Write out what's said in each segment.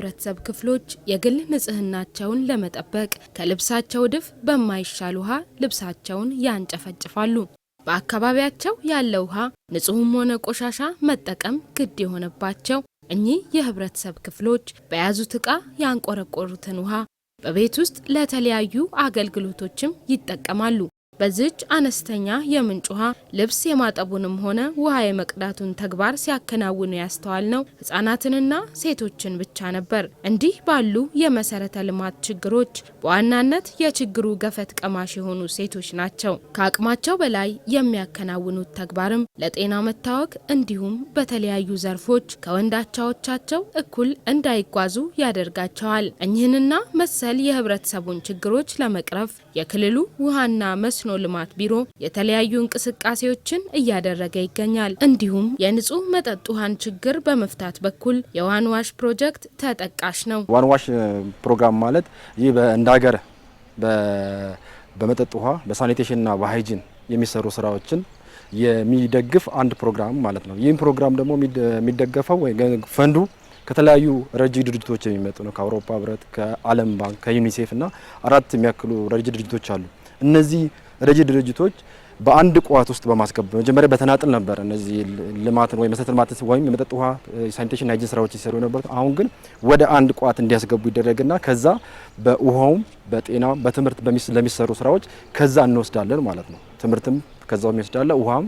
የህብረተሰብ ክፍሎች የግል ንጽህናቸውን ለመጠበቅ ከልብሳቸው ድፍ በማይሻል ውሃ ልብሳቸውን ያንጨፈጭፋሉ። በአካባቢያቸው ያለው ውሃ ንጹህም ሆነ ቆሻሻ መጠቀም ግድ የሆነባቸው እኚህ የህብረተሰብ ክፍሎች በያዙት ዕቃ ያንቆረቆሩትን ውሃ በቤት ውስጥ ለተለያዩ አገልግሎቶችም ይጠቀማሉ። በዚች አነስተኛ የምንጭ ውሃ ልብስ የማጠቡንም ሆነ ውሃ የመቅዳቱን ተግባር ሲያከናውኑ ያስተዋልነው ህጻናትንና ሴቶችን ብቻ ነበር። እንዲህ ባሉ የመሰረተ ልማት ችግሮች በዋናነት የችግሩ ገፈት ቀማሽ የሆኑ ሴቶች ናቸው። ከአቅማቸው በላይ የሚያከናውኑት ተግባርም ለጤና መታወክ እንዲሁም በተለያዩ ዘርፎች ከወንዳቻዎቻቸው እኩል እንዳይጓዙ ያደርጋቸዋል። እኚህንና መሰል የህብረተሰቡን ችግሮች ለመቅረፍ የክልሉ ውሃና መስኖ ልማት ቢሮ የተለያዩ እንቅስቃሴዎችን እያደረገ ይገኛል። እንዲሁም የንጹህ መጠጥ ውሃን ችግር በመፍታት በኩል የዋን ዋሽ ፕሮጀክት ተጠቃሽ ነው። ዋን ዋሽ ፕሮግራም ማለት ይህ እንደ ሀገር በመጠጥ ውሃ በሳኒቴሽንና በሃይጂን የሚሰሩ ስራዎችን የሚደግፍ አንድ ፕሮግራም ማለት ነው። ይህም ፕሮግራም ደግሞ የሚደገፈው ፈንዱ ከተለያዩ ረጂ ድርጅቶች የሚመጡ ነው። ከአውሮፓ ህብረት፣ ከዓለም ባንክ፣ ከዩኒሴፍ እና 4 የሚያክሉ ረጂ ድርጅቶች አሉ። እነዚህ ረጂ ድርጅቶች በአንድ ቋት ውስጥ በማስገባት መጀመሪያ በተናጥል ነበር እነዚህ ልማትን ወይ መሰረተ ልማት ወይ የመጠጥ ውሃ ሳኒቴሽን ሃይጂን ስራዎች ይሰሩ ነበር። አሁን ግን ወደ አንድ ቋት እንዲያስገቡ ይደረግና ከዛ በውሃውም በጤና በትምህርት ለሚሰሩ ስራዎች ከዛ እንወስዳለን ማለት ነው። ትምህርትም ከዛው የሚወስዳለ ውሃም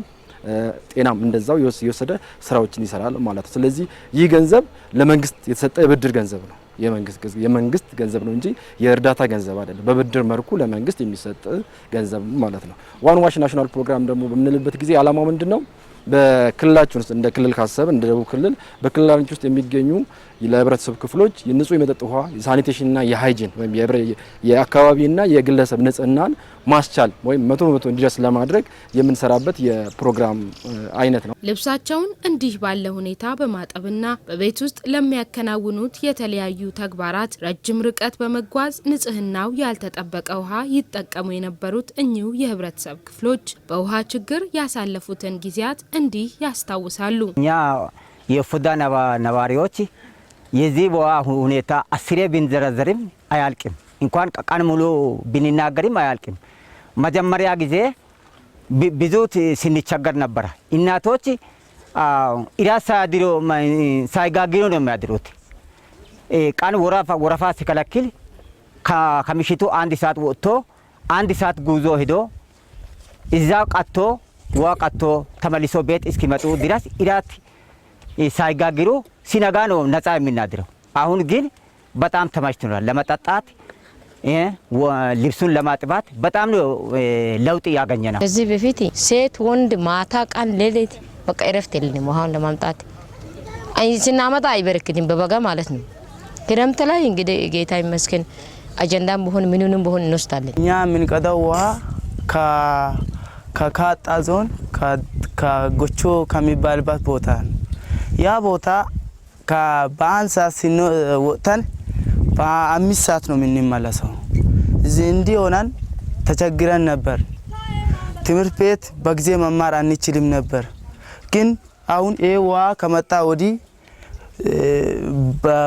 ጤናም እንደዛው የወሰደ ስራዎችን ይሰራል ማለት ነው። ስለዚህ ይህ ገንዘብ ለመንግስት የተሰጠ የብድር ገንዘብ ነው። የመንግስት ገንዘብ ነው እንጂ የእርዳታ ገንዘብ አይደለም። በብድር መልኩ ለመንግስት የሚሰጥ ገንዘብ ማለት ነው። ዋን ዋሽ ናሽናል ፕሮግራም ደግሞ በምንልበት ጊዜ አላማው ምንድነው? በክልላችን ውስጥ እንደ ክልል ካሰብ እንደ ደቡብ ክልል በክልላችን ውስጥ የሚገኙ ለህብረተሰብ ክፍሎች የንጹህ የመጠጥ ውሃ የሳኒቴሽንና የሃይጂን ወይም የአካባቢና የግለሰብ ንጽህናን ማስቻል ወይም 100% እንዲደርስ ለማድረግ የምንሰራበት የፕሮግራም አይነት ነው። ልብሳቸውን እንዲህ ባለ ሁኔታ በማጠብና በቤት ውስጥ ለሚያከናውኑት የተለያዩ ተግባራት ረጅም ርቀት በመጓዝ ንጽህናው ያልተጠበቀ ውሃ ይጠቀሙ የነበሩት እኚሁ የህብረተሰብ ክፍሎች በውሃ ችግር ያሳለፉትን ጊዜያት እንዲህ ያስታውሳሉ። እኛ የፉዳ ነዋሪዎች የዚህ ውሃ ሁኔታ 10 ብንዘረዘርም አያልቅም። እንኳን ቀን ሙሉ ብንናገርም አያልቅም። መጀመሪያ ጊዜ ብዙ ስንቸገር ነበር። እናቶች ኢራሳ ድሮ ሳይጋግሩ ነው የሚያድሩት። ቀን ወረፋ ሲከለክል ከምሽቱ 1 ሰዓት ወጥቶ 1 ሰዓት ጉዞ ሄዶ እዛው ቀጥቶ ውሃ ቀጥቶ ተመልሶ ቤት እስኪመጡ ድረስ ኢራት ሳይጋግሩ ሲነጋ ነው ነፃ የሚናድረው። አሁን ግን በጣም ተመችቶናል። ለመጠጣት ልብሱን ለማጥባት በጣም ነው ለውጥ ያገኘናል። ከዚህ በፊት ሴት ወንድ ማታ ቀን ሌሊት በቃ እረፍት የለንም። ውሃውን ለማምጣት ስናመጣ አይበረክትም፣ በበጋ ማለት ነው። ክረምት ላይ እንግዲህ ጌታ ይመስገን አጀንዳም በሆን ምንንም በሆን እንወስዳለን። እኛ የምንቀዳው ውሃ ከካጣ ዞን ከጎቾ ከሚባልበት ቦታ ነው። ያ ቦታ በአንድ ሰዓት ወጥተን በ5 ሰዓት ነው የምንመለሰው። እዚህ እንዲህ ሆነን ተቸግረን ነበር። ትምህርት ቤት በጊዜ መማር አንችልም ነበር። ግን አሁን ይሄ ውሃ ከመጣ ወዲህ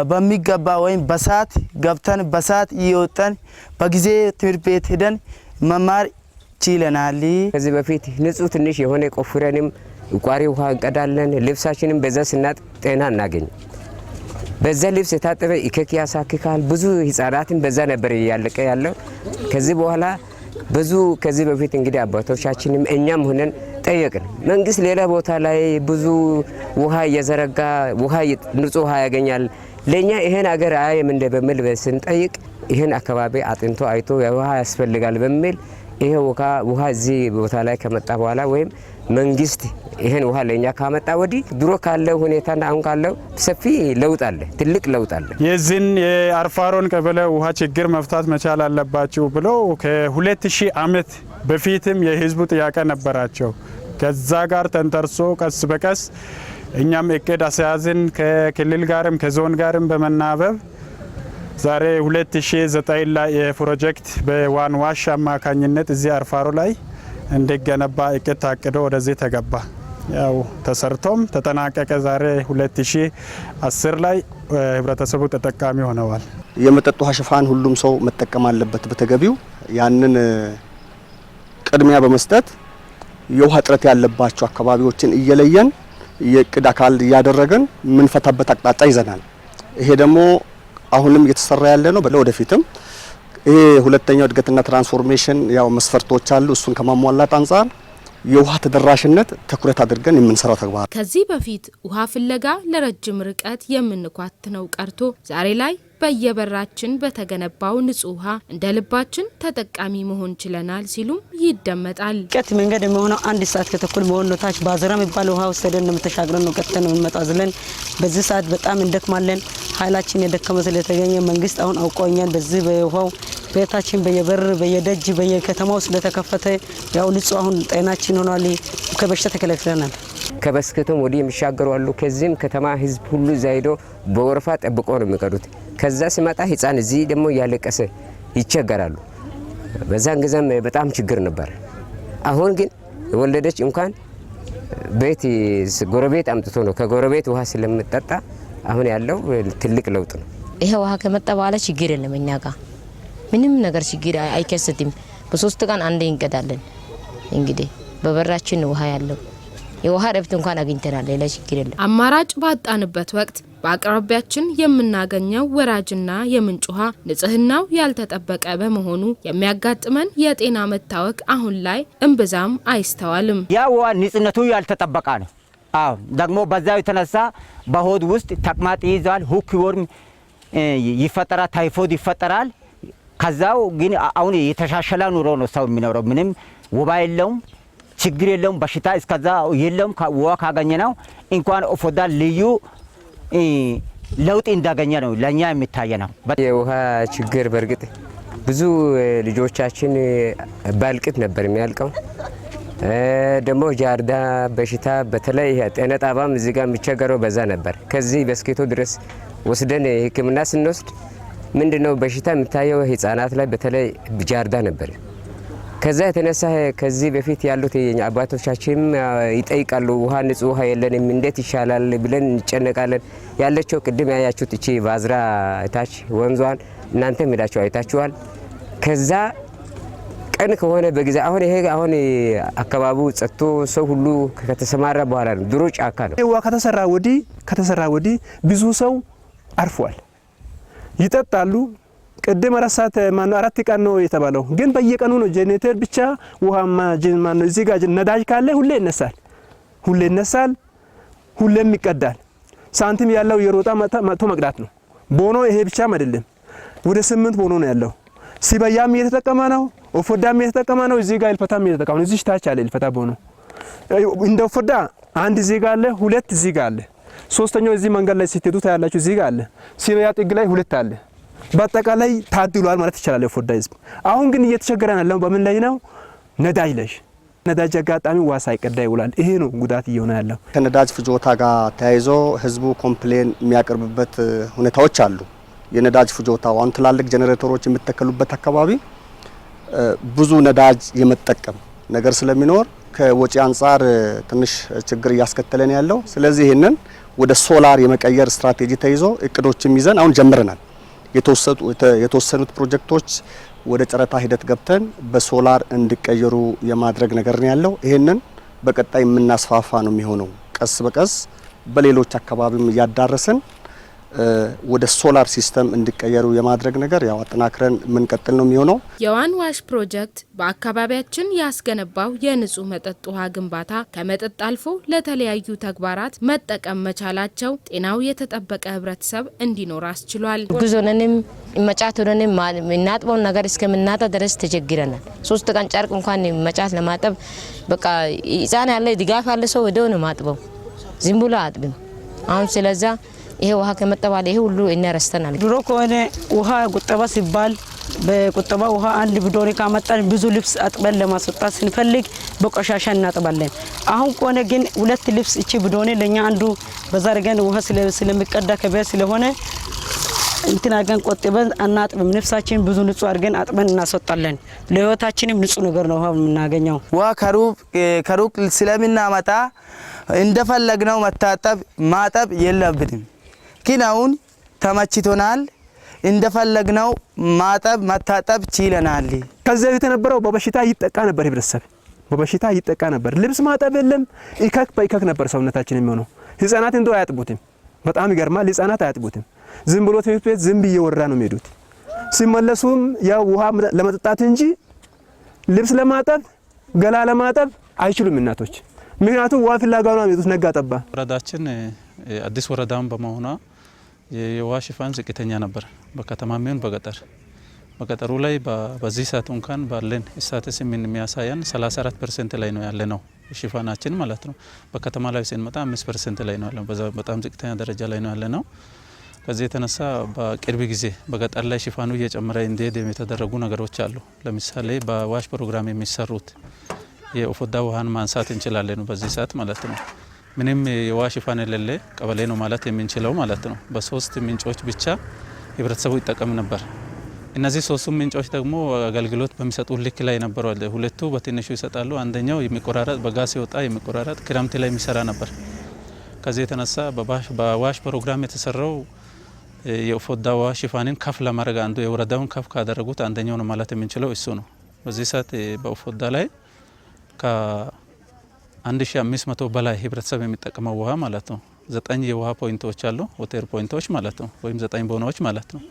በሚገባ ወይም በሰዓት ገብተን በሰዓት እየወጣን በጊዜ ትምህርት ቤት ሄደን መማር ችለናል። ከዚህ በፊት ንጹህ ትንሽ የሆነ ቆፍረንም ቋሪ ውሃ እንቀዳለን። ልብሳችንም በዛ ስናጥ ጤና እናገኝ። በዛ ልብስ የታጠበ ኢከክ ያሳክካል። ብዙ ህፃናትን በዛ ነበር ያለቀ ያለው። ከዚህ በኋላ ብዙ ከዚህ በፊት እንግዲህ አባቶቻችንም እኛም ሆነን ጠየቅን። መንግስት ሌላ ቦታ ላይ ብዙ ውሃ እየዘረጋ ውሃ ንጹህ ውሃ ያገኛል፣ ለኛ ይሄን አገር አያየም እንደ በሚል ስንጠይቅ ይሄን አካባቢ አጥንቶ አይቶ ውሃ ያስፈልጋል በሚል ይሄ ውሃ እዚህ ቦታ ላይ ከመጣ በኋላ ወይም መንግስት ይሄን ውሃ ለኛ ካመጣ ወዲህ ድሮ ካለው ሁኔታና አሁን ካለው ሰፊ ለውጥ አለ፣ ትልቅ ለውጥ አለ። የዚህን የአርፋሮን ቀበሌ ውሃ ችግር መፍታት መቻል አለባችሁ ብለው ከ2000 ዓመት በፊትም የህዝቡ ጥያቄ ነበራቸው። ከዛ ጋር ተንተርሶ ቀስ በቀስ እኛም እቅድ አስያዝን ከክልል ጋርም ከዞን ጋርም በመናበብ ዛሬ 2009 ላይ የፕሮጀክት በዋን ዋሽ አማካኝነት እዚህ አርፋሮ ላይ እንደገነባ እቅድ ታቅዶ ወደዚህ ተገባ። ያው ተሰርቶም ተጠናቀቀ። ዛሬ 2010 ላይ ህብረተሰቡ ተጠቃሚ ሆነዋል። የመጠጥ ውሃ ሽፋን ሁሉም ሰው መጠቀም አለበት በተገቢው ያንን ቅድሚያ በመስጠት የውሃ እጥረት ያለባቸው አካባቢዎችን እየለየን የቅድ አካል ያደረገን ምን ፈታበት አቅጣጫ ይዘናል። ይሄ ደግሞ አሁንም እየተሰራ ያለ ነው። ወደፊትም ይሄ ሁለተኛው እድገትና ትራንስፎርሜሽን ያው መስፈርቶች አሉ። እሱን ከማሟላት አንፃር የውሃ ተደራሽነት ትኩረት አድርገን የምንሰራው ተግባር። ከዚህ በፊት ውሃ ፍለጋ ለረጅም ርቀት የምንኳትነው ቀርቶ ዛሬ ላይ በየበራችን በተገነባው ንጹህ ውሃ እንደ ልባችን ተጠቃሚ መሆን ችለናል ሲሉም ይደመጣል። ቀጥ መንገድ የሚሆነው 1 ሰዓት ከተኩል መሆን ነው። ታች ባዝራ የሚባል ውሃ ወሰደን ነው ተሻግረን ነው ቀጥተን ነው የምንመጣው ዝለን። በዚህ ሰዓት በጣም እንደክማለን። ኃይላችን የደከመ ስለተገኘ መንግስት አሁን አውቆኛል። በዚህ በውሃው ቤታችን በየበር በየደጅ በየከተማው ስለተከፈተ ያው ንጹህ አሁን ጤናችን ሆኗል። ከበሽታ ተከላክለናል። ከበስከቶም ወዲህ የሚሻገሩ አሉ። ከዚህም ከተማ ህዝብ ሁሉ ዛይዶ በወረፋ ጠብቆ ነው የሚቀዱት። ከዛ ሲመጣ ህፃን እዚህ ደግሞ ያለቀሰ ይቸገራሉ። በዛን ጊዜም በጣም ችግር ነበር። አሁን ግን የወለደች እንኳን ቤት ጎረቤት አምጥቶ ነው ከጎረቤት ውሃ ስለምጠጣ አሁን ያለው ትልቅ ለውጥ ነው። ይሄ ውሃ ከመጣ በኋላ ችግር የለም። እኛ ጋር ምንም ነገር ችግር አይከሰትም። በ3 ቀን አንዴ እንቀዳለን። እንግዲህ በበራችን ውሃ ያለው የውሃ ረብት እንኳን አግኝተናል። ሌላ ችግር የለም። አማራጭ ባጣንበት ወቅት በአቅራቢያችን የምናገኘው ወራጅና የምንጭ ውሃ ንጽህናው ያልተጠበቀ በመሆኑ የሚያጋጥመን የጤና መታወክ አሁን ላይ እምብዛም አይስተዋልም። ያ ውሃ ንጽህነቱ ያልተጠበቀ ነው። አዎ ደግሞ በዛው የተነሳ በሆድ ውስጥ ተቅማጥ ይይዛል፣ ሁክ ወርም ይፈጠራል፣ ታይፎይድ ይፈጠራል። ከዛው ግን አሁን የተሻሻለ ኑሮ ነው ሰው የሚኖረው። ምንም ወባ የለውም፣ ችግር የለውም፣ በሽታ እስከዛ የለውም። ውሃ ካገኘነው እንኳን ኦፎዳ ልዩ ለውጥ እንዳገኘ ነው ለኛ የሚታየ ነው። የውሃ ችግር በርግጥ ብዙ ልጆቻችን ባልቅት ነበር የሚያልቀው። ደግሞ ጃርዳ በሽታ በተለይ ጤና ጣቢያም እዚህ ጋር የሚቸገረው በዛ ነበር። ከዚህ በስኬቶ ድረስ ወስደን ሕክምና ስንወስድ ምንድነው በሽታ የሚታየው ህፃናት ላይ በተለይ ጃርዳ ነበር። ከዛ የተነሳ ከዚህ በፊት ያሉት አባቶቻችን ይጠይቃሉ፣ ውሃ ንጹህ ውሃ የለንም እንዴት ይሻላል ብለን እንጨነቃለን። ያለችው ቅድም ያያችሁት እቺ ባዝራ ታች ወንዟን እናንተ ሄዳችሁ አይታችኋል። ከዛ ቀን ከሆነ በጊዜ አሁን ይሄ አሁን አካባቢው ጸጥቶ ሰው ሁሉ ከተሰማራ በኋላ ነው። ድሮ ጫካ ነው። ውሃ ከተሰራ ወዲህ ብዙ ሰው አርፏል፣ ይጠጣሉ። ቅድም 4 ቀን ነው የተባለው፣ ግን በየቀኑ ነው ጄኔሬተር ብቻ ውሃ ማነው እዚህ ጋር ነዳጅ ካለ ሁሌ ይነሳል፣ ሁሌም ይቀዳል። ሳንቲም ያለው የሮጣ መጥቶ መቅዳት ነው። ቦኖ ይሄ ብቻም አይደለም፣ ወደ 8 ቦኖ ነው ያለው። ሲበያም እየተጠቀመ ነው፣ ኦፎዳም እየተጠቀመ ነው። እዚህ ጋር ኢልፈታም እየተጠቀመ ነው። እዚህ ታች አለ ኢልፈታ ቦኖ እንደ ኦፎዳ 1 እዚህ ጋር አለ፣ 2 እዚህ ጋር አለ፣ 3ኛው እዚህ መንገድ ላይ ስትሄዱ ታያላችሁ። እዚህ ጋር አለ፣ ሲበያ ጥግ ላይ 2 አለ። በአጠቃላይ ታድሏል ማለት ይቻላል የፎዳ ህዝብ። አሁን ግን እየተቸገረን ያለው በምን ላይ ነው? ነዳጅ ላይ። ነዳጅ አጋጣሚ ውሃ ሳይቀዳ ይውላል። ይሄ ነው ጉዳት እየሆነ ያለው። ከነዳጅ ፍጆታ ጋር ተያይዞ ህዝቡ ኮምፕሌን የሚያቀርብበት ሁኔታዎች አሉ። የነዳጅ ፍጆታ አሁን ትላልቅ ጄኔሬተሮች የሚተከሉበት አካባቢ ብዙ ነዳጅ የመጠቀም ነገር ስለሚኖር ከወጪ አንጻር ትንሽ ችግር እያስከተለን ያለው። ስለዚህ ይሄንን ወደ ሶላር የመቀየር ስትራቴጂ ተይዞ እቅዶችም ይዘን አሁን ጀምረናል። የተወሰኑት ፕሮጀክቶች ወደ ጨረታ ሂደት ገብተን በሶላር እንዲቀየሩ የማድረግ ነገር ነው ያለው። ይሄንን በቀጣይ የምናስፋፋ ነው የሚሆነው። ቀስ በቀስ በሌሎች አካባቢም እያዳረስን ወደ ሶላር ሲስተም እንዲቀየሩ የማድረግ ነገር ያው አጠናክረን የምንቀጥል ነው የሚሆነው። የዋን ዋሽ ፕሮጀክት በአካባቢያችን ያስገነባው የንጹህ መጠጥ ውሃ ግንባታ ከመጠጥ አልፎ ለተለያዩ ተግባራት መጠቀም መቻላቸው ጤናው የተጠበቀ ህብረተሰብ እንዲኖር አስችሏል። ጉዞነንም መጫቱንም እናጥበውን ነገር እስከምናጣ ድረስ ተቸግረናል። 3 ቀን ጨርቅ እንኳን መጫት ለማጠብ በቃ ህፃን ያለ ድጋፍ ያለ ሰው ወደው ነው ማጥበው፣ ዝም ብሎ አጥብም። አሁን ስለዛ ይሄ ውሃ ከመጠባለ ይሄ ሁሉ እናረስተናል። ድሮ ከሆነ ውሃ ቁጠባ ሲባል በቁጠባ ውሃ 1 ቢዶኒ ካመጣን ብዙ ልብስ አጥበን ለማስወጣት ስንፈልግ በቆሻሻ እናጥባለን። አሁን ከሆነ ግን 2 ልብስ እቺ ቢዶኒ ለኛ አንዱ በዛ አድርገን ውሃ ስለሚቀዳ ከበያ ስለሆነ እንትን አድርገን ቆጥበን አናጥብም። ነፍሳችን ብዙ ንጹህ አድርገን አጥበን እናስወጣለን። ለህይወታችንም ንጹህ ነገር ነው ውሃ የምናገኘው። ውሃ ከሩቅ ስለምናመጣ እንደፈለግነው ማጠብ የለብንም። ግን አሁን ተመችቶናል። እንደፈለግነው ማጠብ መታጠብ ችለናል። ከዚህ በፊት የነበረው በበሽታ ይጠቃ ነበር፣ ህብረተሰብ በበሽታ ይጠቃ ነበር። ልብስ ማጠብ የለም፣ ኢከክ በኢከክ ነበር ሰውነታችን የሚሆነው። ህፃናት እንደው አያጥቡትም። በጣም ይገርማል። ህፃናት አያጥቡትም። ዝም ብሎ ትምህርት ቤት ዝም እየወራ ነው የሚሄዱት። ሲመለሱም ያው ውሃ ለመጠጣት እንጂ ልብስ ለማጠብ ገላ ለማጠብ አይችሉም እናቶች። ምክንያቱም ውሃ ፍላጋ ነው የሚሄዱት ነጋ ጠባ። ወረዳችን አዲስ ወረዳም በመሆኗ የውሃ ሽፋን ዝቅተኛ ነበር፣ በከተማም ይሁን በገጠር። በገጠሩ ላይ በዚህ ሰዓት እንኳን ባለን ስታትስ የሚያሳየን 34% ላይ ነው ያለ ነው ሽፋናችን ማለት ነው። በከተማ ላይ ስንመጣ 5% ላይ ነው ያለው፣ በጣም ዝቅተኛ ደረጃ ላይ ነው ያለ ነው። ከዚህ የተነሳ በቅርብ ጊዜ በገጠር ላይ ሽፋኑ እየጨመረ እንዲሄድ የተደረጉ ነገሮች አሉ። ለምሳሌ በዋሽ ፕሮግራም የሚሰሩት የኦፎዳ ውሃን ማንሳት እንችላለን በዚህ ሰዓት ማለት ነው። ምንም የውሃ ሽፋን የሌለ ቀበሌ ነው ማለት የምንችለው ማለት ነው። በ3 ምንጮች ብቻ ህብረተሰቡ ይጠቀም ነበር። እነዚህ 3 ምንጮች ደግሞ አገልግሎት በሚሰጡ ልክ ላይ ነበሩ። ሁለቱ በትንሹ ይሰጣሉ፣ አንደኛው የሚቆራረጥ በጋ ሲወጣ የሚቆራረጥ ክረምት ላይ የሚሰራ ነበር። ከዚህ የተነሳ በዋሽ ፕሮግራም የተሰራው የኦፎዳ ውሃ ሽፋንን ከፍ ለማድረግ አንዱ የወረዳውን ከፍ ካደረጉት አንደኛው ነው ማለት የምንችለው እሱ ነው። በዚህ ሰዓት በኦፎዳ ላይ ከ1500 በላይ ህብረተሰብ የሚጠቀመው ውሃ ማለት ነው። 9 የውሃ ፖይንቶች አሉ፣ ሆቴል ፖይንቶች ማለት ነው፣ ወይም 9 ቦኖዎች ማለት ነው።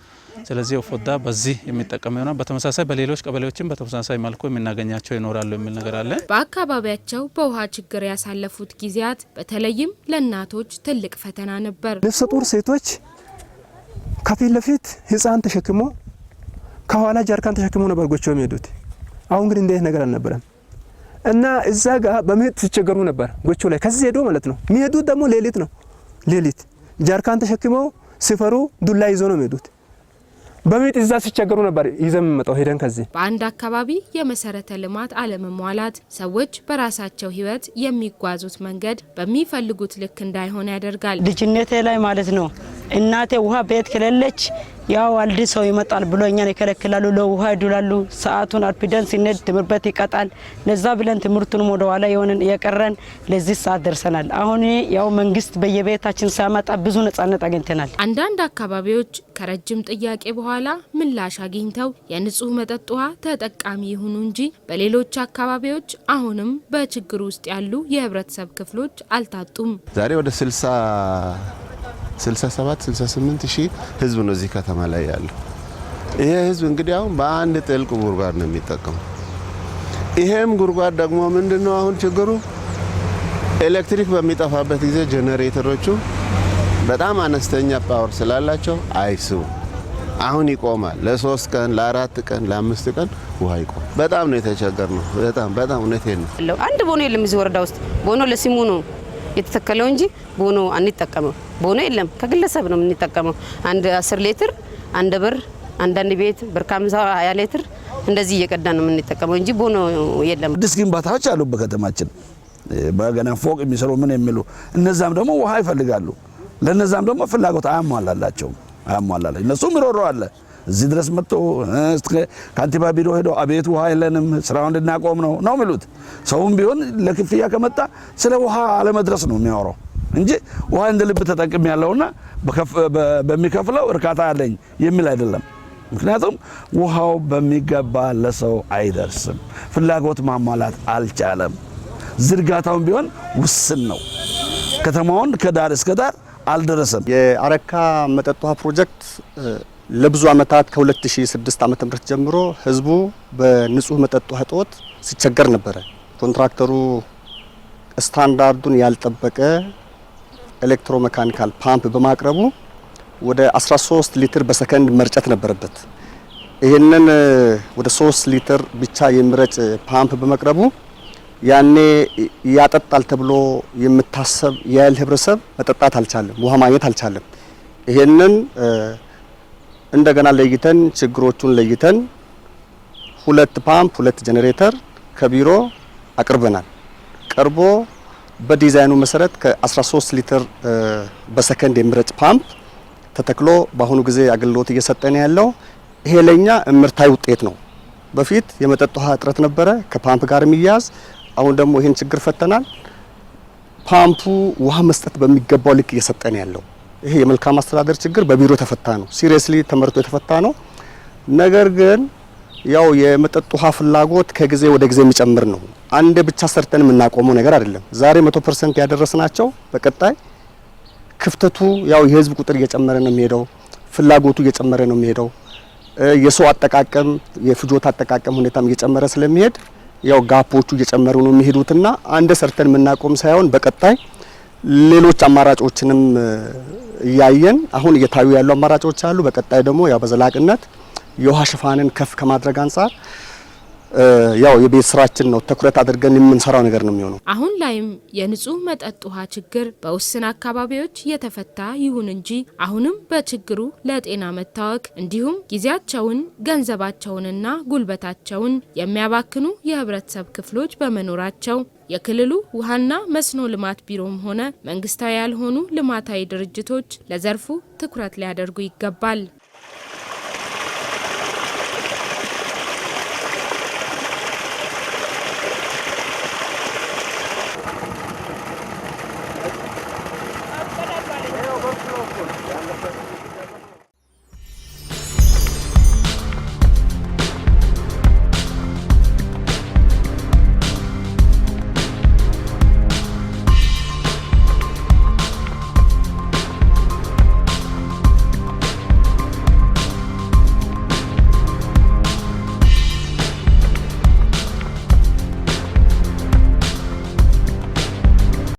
ስለዚህ ኦፎዳ በዚህ የሚጠቀመው ነው። በተመሳሳይ በሌሎች ቀበሌዎችም በተመሳሳይ መልኩ የምናገኛቸው ይኖራሉ የሚል ነገር አለ። በአካባቢያቸው በውሃ ችግር ያሳለፉት ጊዜያት በተለይም ለእናቶች ትልቅ ፈተና ነበር። ነፍሰ ጡር ሴቶች ከፊት ለፊት ህፃን ተሸክሞ ከኋላ ጀሪካን ተሸክሞ ነበር ጎቾ የሚሄዱት። አሁን ግን እንደዚህ ነገር አልነበረም እና እዛ ጋር በመሄድ ሲቸገሩ ነበር ጎቾ ላይ ከዚህ ሄዶ ማለት ነው። የሚሄዱት ደግሞ ሌሊት ነው። ሌሊት ጀሪካን ተሸክመው ሲፈሩ ዱላ ይዞ ነው የሚሄዱት። በመሄድ እዛ ሲቸገሩ ነበር ይዘን መጣው ሄደን ከዚህ። በአንድ አካባቢ የመሰረተ ልማት አለመሟላት ሰዎች በራሳቸው ህይወት የሚጓዙት መንገድ በሚፈልጉት ልክ እንዳይሆን ያደርጋል። ልጅነቴ ላይ ማለት ነው እናቴ ውሃ ቤት ከሌለች ያው አልዲ ሰው ይመጣል ብሎ እኛን ይከለክላሉ። ለውሃ ይዱላሉ። ሰዓቱን አርፒደን ሲነድ ትምህርት ቤት ይቀጣል። ለዛ ብለን ትምህርቱን ወደ ኋላ የሆነን የቀረን ለዚህ ሰዓት ደርሰናል። አሁን ያው መንግስት በየቤታችን ሲያመጣ ብዙ ነጻነት አግኝተናል። አንዳንድ አካባቢዎች ከረጅም ጥያቄ በኋላ ምላሽ አግኝተው የንጹህ መጠጥ ውሃ ተጠቃሚ ይሁኑ እንጂ በሌሎች አካባቢዎች አሁንም በችግር ውስጥ ያሉ የህብረተሰብ ክፍሎች አልታጡም። ዛሬ ወደ 67 ሺህ ህዝብ ነው እዚህ ከተማ ላይ ያለው። ይሄ ህዝብ እንግዲህ አሁን በአንድ ጥልቅ ጉድጓድ ነው የሚጠቀመው። ይሄም ጉድጓድ ደግሞ ምንድነው አሁን ችግሩ? ኤሌክትሪክ በሚጠፋበት ጊዜ ጄኔሬተሮቹ በጣም አነስተኛ ፓወር ስላላቸው አይስቡ። አሁን ይቆማል። ለ3 ቀን፣ ለ4 ቀን፣ ለ5 ቀን ውሃ ይቆም። በጣም ነው የተቸገርነው። በጣም እውነቴን ነው። አንድ ቦኖ የለም እዚህ ወረዳ ውስጥ። ቦኖ ለሲሙ ነው የተተከለው እንጂ ቦኖ አንጠቀመው። ቦኖ የለም፣ ከግለሰብ ነው የምንጠቀመው። አንድ 10 ሊትር አንድ ብር፣ አንዳንድ ቤት ብር 20 ሊትር እንደዚህ እየቀዳን ነው የምንጠቀመው እንጂ ቦኖ የለም። አዲስ ግንባታዎች አሉ በከተማችን በገና ፎቅ የሚሰሩ ምን የሚሉ እነዛም ደግሞ ውሃ ይፈልጋሉ። ለነዛም ደግሞ ፍላጎት አያሟላላቸውም። እነሱም ይሮሩ አለ እዚህ ድረስ መጥቶ ካንቲባ ቢሮ ሄዶ አቤት ውሃ የለንም ስራውን እንድናቆም ነው የሚሉት። ሰውም ቢሆን ለክፍያ ከመጣ ስለ ውሃ አለመድረስ ነው የሚያወራው እንጂ ውሃ እንደ ልብ ተጠቅም ያለውና በሚከፍለው እርካታ አለኝ የሚል አይደለም። ምክንያቱም ውሃው በሚገባ ለሰው አይደርስም። ፍላጎት ማሟላት አልቻለም። ዝርጋታውን ቢሆን ውስን ነው። ከተማውን ከዳር እስከ ዳር አልደረሰም። የአረካ መጠጥ ውሃ ፕሮጀክት ለብዙ አመታት ከ2006 ዓ.ም ጀምሮ ህዝቡ በንጹህ መጠጥ ውሃ እጦት ሲቸገር ነበረ። ኮንትራክተሩ ስታንዳርዱን ያልጠበቀ ኤሌክትሮሜካኒካል ፓምፕ በማቅረቡ ወደ 13 ሊትር በሰከንድ መርጨት ነበረበት። ይሄንን ወደ 3 ሊትር ብቻ የሚረጭ ፓምፕ በመቅረቡ ያኔ ያጠጣል ተብሎ የምታሰብ የያህል ህብረተሰብ መጠጣት አልቻለም፣ ውሃ ማግኘት አልቻለም። ይሄንን እንደገና ለይተን ችግሮቹን ለይተን 2 ፓምፕ 2 ጄኔሬተር ከቢሮ አቅርበናል። ቀርቦ በዲዛይኑ መሰረት ከ13 ሊትር በሰከንድ የሚረጭ ፓምፕ ተተክሎ በአሁኑ ጊዜ አገልግሎት እየሰጠን ያለው ይሄ ለኛ እምርታዊ ውጤት ነው። በፊት የመጠጥ ውሃ እጥረት ነበረ ከፓምፕ ጋር የሚያዝ። አሁን ደግሞ ይሄን ችግር ፈተናል። ፓምፑ ውሃ መስጠት በሚገባው ልክ እየሰጠን ያለው ይሄ የመልካም አስተዳደር ችግር በቢሮ ተፈታ ነው፣ ሲሪየስሊ ተመርቶ የተፈታ ነው። ነገር ግን ያው የመጠጥ ውሃ ፍላጎት ከጊዜ ወደ ጊዜ የሚጨምር ነው። አንድ ብቻ ሰርተን የምናቆመው ነገር አይደለም። ዛሬ 100% ያደረስናቸው በቀጣይ ክፍተቱ ያው የህዝብ ቁጥር እየጨመረ ነው የሚሄደው፣ ፍላጎቱ እየጨመረ ነው የሚሄደው፣ የሰው አጠቃቀም የፍጆታ አጠቃቀም ሁኔታም እየጨመረ ስለሚሄድ ያው ጋፖቹ እየጨመሩ ነው የሚሄዱትና አንድ ሰርተን የምናቆም ሳይሆን በቀጣይ ሌሎች አማራጮችንም እያየን አሁን እየታዩ ያሉ አማራጮች አሉ። በቀጣይ ደግሞ ያው በዘላቂነት የውሃ ሽፋንን ከፍ ከማድረግ አንፃር ያው የቤት ስራችን ነው ትኩረት አድርገን የምንሰራው ነገር ነው የሚሆነው። አሁን ላይም የንጹህ መጠጥ ውሃ ችግር በውስን አካባቢዎች የተፈታ ይሁን እንጂ አሁንም በችግሩ ለጤና መታወክ እንዲሁም ጊዜያቸውን ገንዘባቸውንና ጉልበታቸውን የሚያባክኑ የህብረተሰብ ክፍሎች በመኖራቸው የክልሉ ውሃና መስኖ ልማት ቢሮም ሆነ መንግስታዊ ያልሆኑ ልማታዊ ድርጅቶች ለዘርፉ ትኩረት ሊያደርጉ ይገባል።